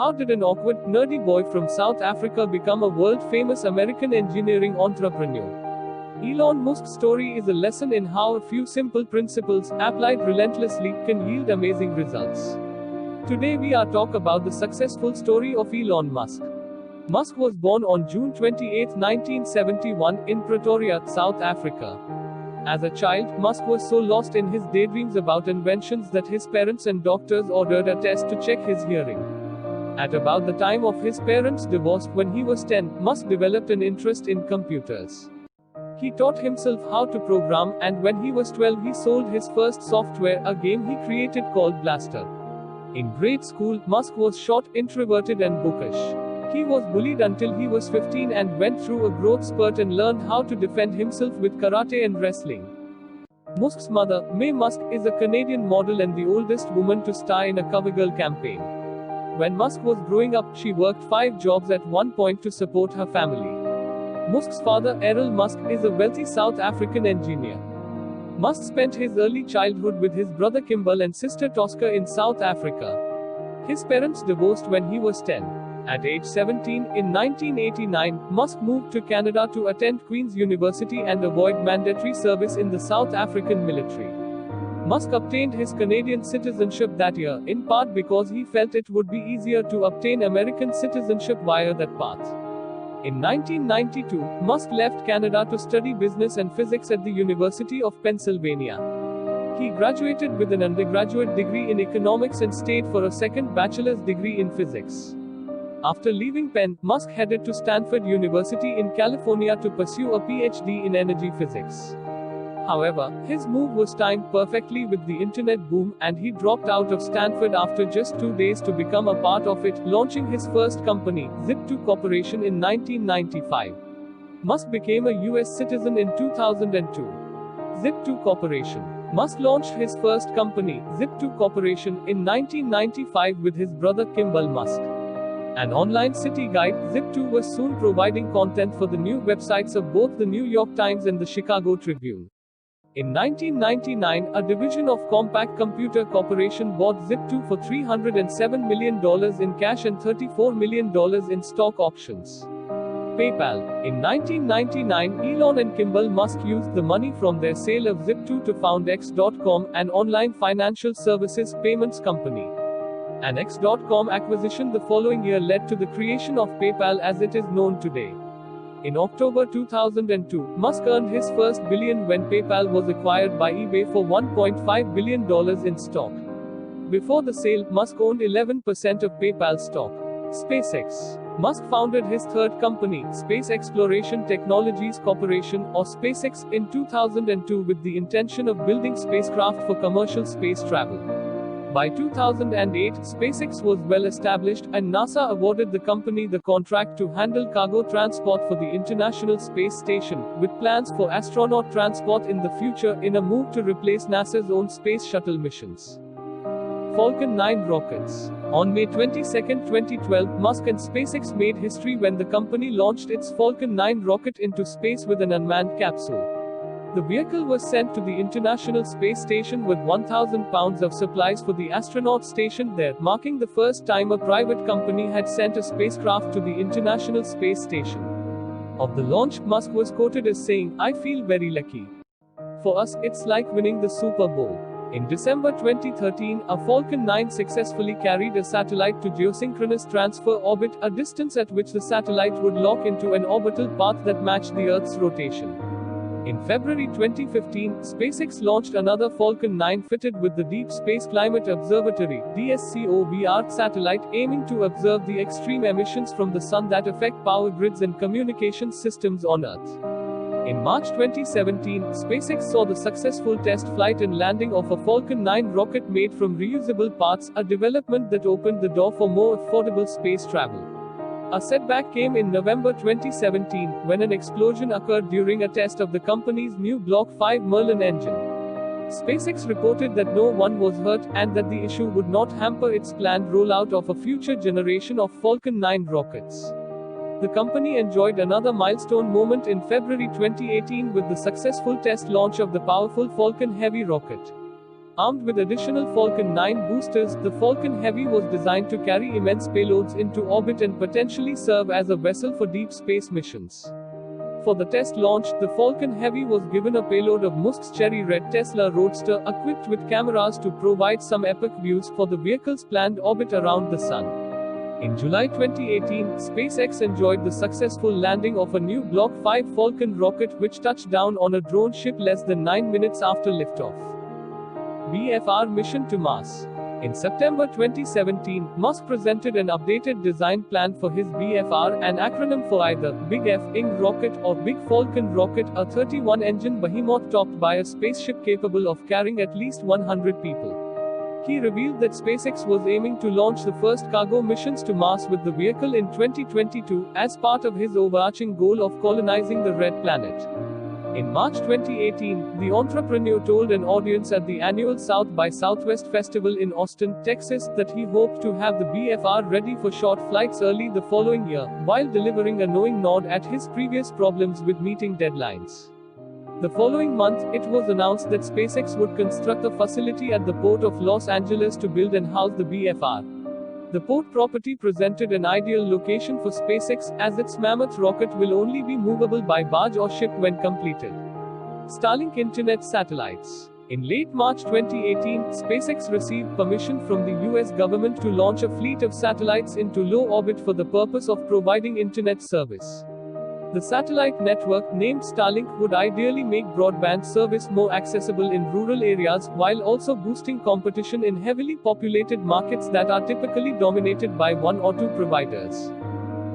How did an awkward, nerdy boy from South Africa become a world-famous American engineering entrepreneur? Elon Musk's story is a lesson in how a few simple principles, applied relentlessly, can yield amazing results. Today we are talk about the successful story of Elon Musk. Musk was born on June 28, 1971, in Pretoria, South Africa. As a child, Musk was so lost in his daydreams about inventions that his parents and doctors ordered a test to check his hearing. At about the time of his parents' divorce, when he was 10, Musk developed an interest in computers. He taught himself how to program, and when he was 12 he sold his first software, a game he created called Blaster. In grade school, Musk was short, introverted and bookish. He was bullied until he was 15 and went through a growth spurt and learned how to defend himself with karate and wrestling. Musk's mother, Mae Musk, is a Canadian model and the oldest woman to star in a CoverGirl campaign. When Musk was growing up, she worked 5 jobs at one point to support her family. Musk's father, Errol Musk, is a wealthy South African engineer. Musk spent his early childhood with his brother Kimball and sister Tosca in South Africa. His parents divorced when he was 10. At age 17, in 1989, Musk moved to Canada to attend Queen's University and avoid mandatory service in the South African military. Musk obtained his Canadian citizenship that year, in part because he felt it would be easier to obtain American citizenship via that path. In 1992, Musk left Canada to study business and physics at the University of Pennsylvania. He graduated with an undergraduate degree in economics and stayed for a second bachelor's degree in physics. After leaving Penn, Musk headed to Stanford University in California to pursue a PhD in energy physics. However, his move was timed perfectly with the internet boom, and he dropped out of Stanford after just 2 days to become a part of it, launching his first company, Zip2 Corporation, in 1995. Musk became a US citizen in 2002. Zip2 Corporation. Musk launched his first company, Zip2 Corporation, in 1995 with his brother Kimball Musk. An online city guide, Zip2 was soon providing content for the new websites of both the New York Times and the Chicago Tribune. In 1999, a division of Compaq Computer Corporation bought Zip2 for $307 million in cash and $34 million in stock options. PayPal. In 1999, Elon and Kimball Musk used the money from their sale of Zip2 to found X.com, an online financial services payments company. An X.com acquisition the following year led to the creation of PayPal as it is known today. In October 2002, Musk earned his first billion when PayPal was acquired by eBay for $1.5 billion in stock. Before the sale, Musk owned 11% of PayPal stock. SpaceX. Musk founded his third company, Space Exploration Technologies Corporation, or SpaceX, in 2002 with the intention of building spacecraft for commercial space travel. By 2008, SpaceX was well established, and NASA awarded the company the contract to handle cargo transport for the International Space Station, with plans for astronaut transport in the future, in a move to replace NASA's own space shuttle missions. Falcon 9 rockets. On May 22, 2012, Musk and SpaceX made history when the company launched its Falcon 9 rocket into space with an unmanned capsule. The vehicle was sent to the International Space Station with 1,000 pounds of supplies for the astronauts stationed there, marking the first time a private company had sent a spacecraft to the International Space Station. Of the launch, Musk was quoted as saying, "I feel very lucky. For us, it's like winning the Super Bowl." In December 2013, a Falcon 9 successfully carried a satellite to geosynchronous transfer orbit, a distance at which the satellite would lock into an orbital path that matched the Earth's rotation. In February 2015, SpaceX launched another Falcon 9 fitted with the Deep Space Climate Observatory (DSCOVR) satellite, aiming to observe the extreme emissions from the sun that affect power grids and communications systems on Earth. In March 2017, SpaceX saw the successful test flight and landing of a Falcon 9 rocket made from reusable parts, a development that opened the door for more affordable space travel. A setback came in November 2017, when an explosion occurred during a test of the company's new Block 5 Merlin engine. SpaceX reported that no one was hurt, and that the issue would not hamper its planned rollout of a future generation of Falcon 9 rockets. The company enjoyed another milestone moment in February 2018 with the successful test launch of the powerful Falcon Heavy rocket. Armed with additional Falcon 9 boosters, the Falcon Heavy was designed to carry immense payloads into orbit and potentially serve as a vessel for deep space missions. For the test launch, the Falcon Heavy was given a payload of Musk's cherry red Tesla Roadster, equipped with cameras to provide some epic views for the vehicle's planned orbit around the Sun. In July 2018, SpaceX enjoyed the successful landing of a new Block 5 Falcon rocket which touched down on a drone ship less than 9 minutes after liftoff. BFR mission to Mars. In September 2017, Musk presented an updated design plan for his BFR, an acronym for either Big F-ing rocket or Big Falcon rocket, a 31-engine behemoth topped by a spaceship capable of carrying at least 100 people. He revealed that SpaceX was aiming to launch the first cargo missions to Mars with the vehicle in 2022, as part of his overarching goal of colonizing the Red Planet. In March 2018, the entrepreneur told an audience at the annual South by Southwest Festival in Austin, Texas, that he hoped to have the BFR ready for short flights early the following year, while delivering a knowing nod at his previous problems with meeting deadlines. The following month, it was announced that SpaceX would construct a facility at the Port of Los Angeles to build and house the BFR. The port property presented an ideal location for SpaceX, as its mammoth rocket will only be movable by barge or ship when completed. Starlink Internet satellites. In late March 2018, SpaceX received permission from the US government to launch a fleet of satellites into low orbit for the purpose of providing internet service. The satellite network, named Starlink, would ideally make broadband service more accessible in rural areas, while also boosting competition in heavily populated markets that are typically dominated by one or two providers.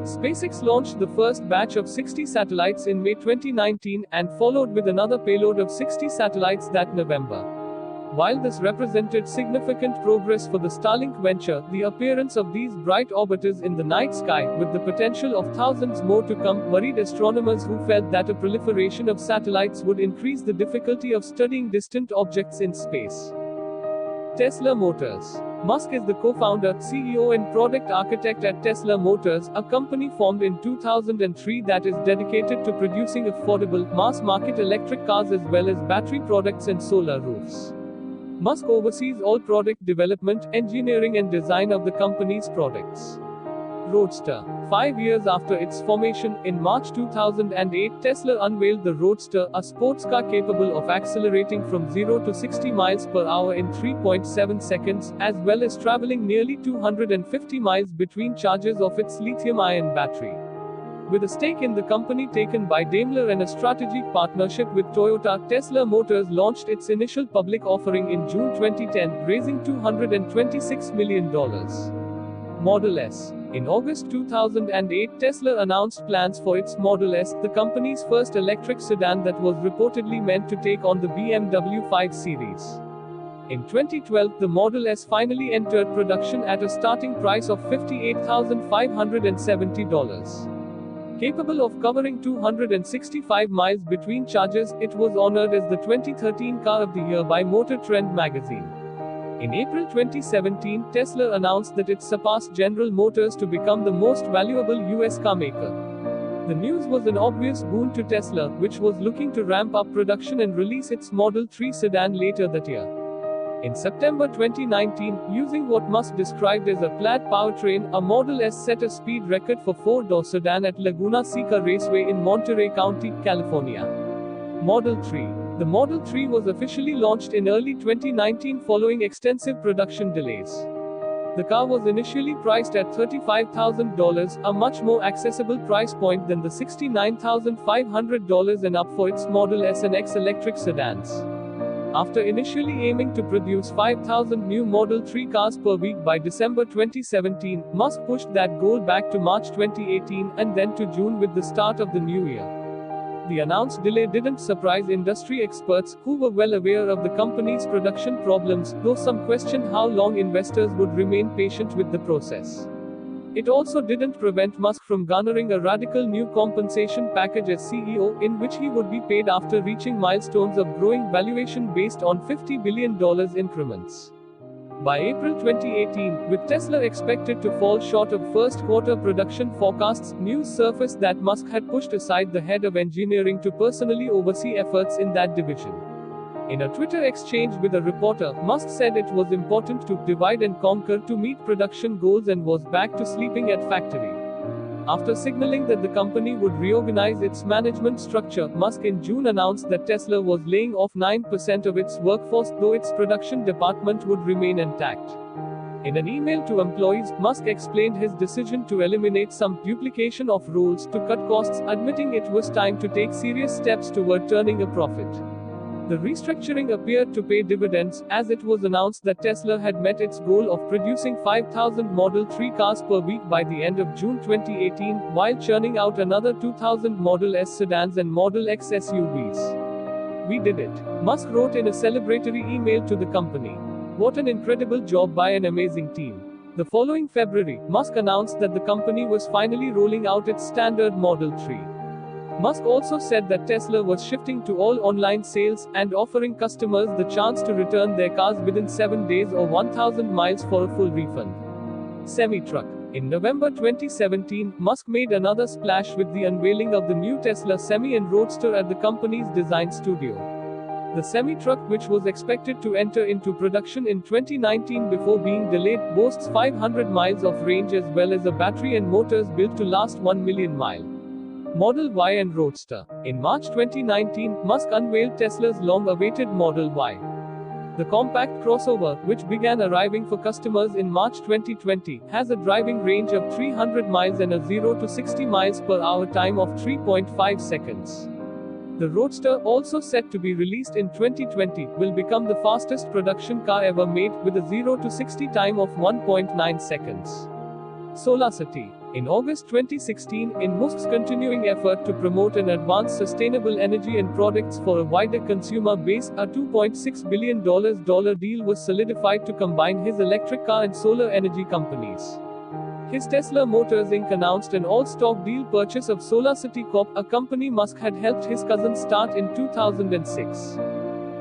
SpaceX launched the first batch of 60 satellites in May 2019, and followed with another payload of 60 satellites that November. While this represented significant progress for the Starlink venture, the appearance of these bright orbiters in the night sky, with the potential of thousands more to come, worried astronomers who felt that a proliferation of satellites would increase the difficulty of studying distant objects in space. Tesla Motors. Musk is the co-founder, CEO and product architect at Tesla Motors, a company formed in 2003 that is dedicated to producing affordable, mass-market electric cars as well as battery products and solar roofs. Musk oversees all product development, engineering and design of the company's products. Roadster. 5 years after its formation, in March 2008, Tesla unveiled the Roadster, a sports car capable of accelerating from 0 to 60 miles per hour in 3.7 seconds, as well as traveling nearly 250 miles between charges of its lithium-ion battery. With a stake in the company taken by Daimler and a strategic partnership with Toyota, Tesla Motors launched its initial public offering in June 2010, raising $226 million. Model S. In August 2008, Tesla announced plans for its Model S, the company's first electric sedan that was reportedly meant to take on the BMW 5 Series. In 2012, the Model S finally entered production at a starting price of $58,570. Capable of covering 265 miles between charges, it was honored as the 2013 Car of the Year by Motor Trend magazine. In April 2017, Tesla announced that it surpassed General Motors to become the most valuable US car maker. The news was an obvious boon to Tesla, which was looking to ramp up production and release its Model 3 sedan later that year. In September 2019, using what Musk described as a plaid powertrain, a Model S set a speed record for four-door sedan at Laguna Seca Raceway in Monterey County, California. Model 3. The Model 3 was officially launched in early 2019 following extensive production delays. The car was initially priced at $35,000, a much more accessible price point than the $69,500 and up for its Model S and X electric sedans. After initially aiming to produce 5,000 new Model 3 cars per week by December 2017, Musk pushed that goal back to March 2018, and then to June with the start of the new year. The announced delay didn't surprise industry experts, who were well aware of the company's production problems, though some questioned how long investors would remain patient with the process. It also didn't prevent Musk from garnering a radical new compensation package as CEO, in which he would be paid after reaching milestones of growing valuation based on $50 billion increments. By April 2018, with Tesla expected to fall short of first quarter production forecasts, news surfaced that Musk had pushed aside the head of engineering to personally oversee efforts in that division. In a Twitter exchange with a reporter, Musk said it was important to divide and conquer to meet production goals and was back to sleeping at factory. After signaling that the company would reorganize its management structure, Musk in June announced that Tesla was laying off 9% of its workforce, though its production department would remain intact. In an email to employees, Musk explained his decision to eliminate some duplication of roles to cut costs, admitting it was time to take serious steps toward turning a profit. The restructuring appeared to pay dividends, as it was announced that Tesla had met its goal of producing 5,000 Model 3 cars per week by the end of June 2018, while churning out another 2,000 Model S sedans and Model X SUVs. "We did it," Musk wrote in a celebratory email to the company. "What an incredible job by an amazing team." The following February, Musk announced that the company was finally rolling out its standard Model 3. Musk also said that Tesla was shifting to all online sales, and offering customers the chance to return their cars within 7 days or 1,000 miles for a full refund. Semi-truck. In November 2017, Musk made another splash with the unveiling of the new Tesla Semi and Roadster at the company's design studio. The semi-truck, which was expected to enter into production in 2019 before being delayed, boasts 500 miles of range as well as a battery and motors built to last 1 million miles. Model Y and Roadster. In March 2019, Musk unveiled Tesla's long-awaited Model Y. The compact crossover, which began arriving for customers in March 2020, has a driving range of 300 miles and a 0 to 60 miles per hour time of 3.5 seconds. The Roadster, also set to be released in 2020, will become the fastest production car ever made, with a 0 to 60 time of 1.9 seconds. SolarCity. In August 2016, in Musk's continuing effort to promote and advance sustainable energy and products for a wider consumer base, a $2.6 billion deal was solidified to combine his electric car and solar energy companies. His Tesla Motors Inc. announced an all-stock deal purchase of SolarCity Corp., a company Musk had helped his cousin start in 2006.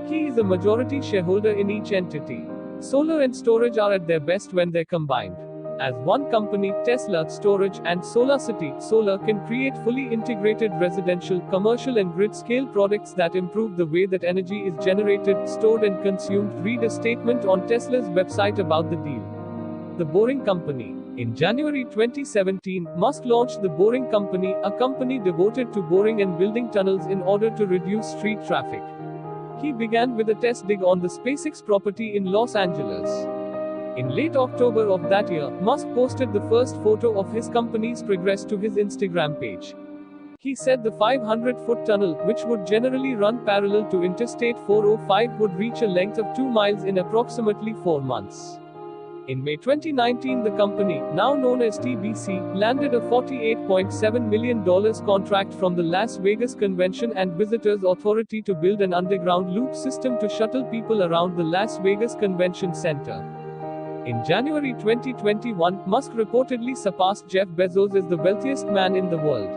He is a majority shareholder in each entity. Solar and storage are at their best when they're combined. As one company, Tesla Storage and SolarCity Solar can create fully integrated residential, commercial and grid-scale products that improve the way that energy is generated, stored and consumed. Read a statement on Tesla's website about the deal. The Boring Company. In January 2017, Musk launched The Boring Company, a company devoted to boring and building tunnels in order to reduce street traffic. He began with a test dig on the SpaceX property in Los Angeles. In late October of that year, Musk posted the first photo of his company's progress to his Instagram page. He said the 500-foot tunnel, which would generally run parallel to Interstate 405, would reach a length of 2 miles in approximately 4 months. In May 2019, the company, now known as TBC, landed a $48.7 million contract from the Las Vegas Convention and Visitors Authority to build an underground loop system to shuttle people around the Las Vegas Convention Center. In January 2021, Musk reportedly surpassed Jeff Bezos as the wealthiest man in the world.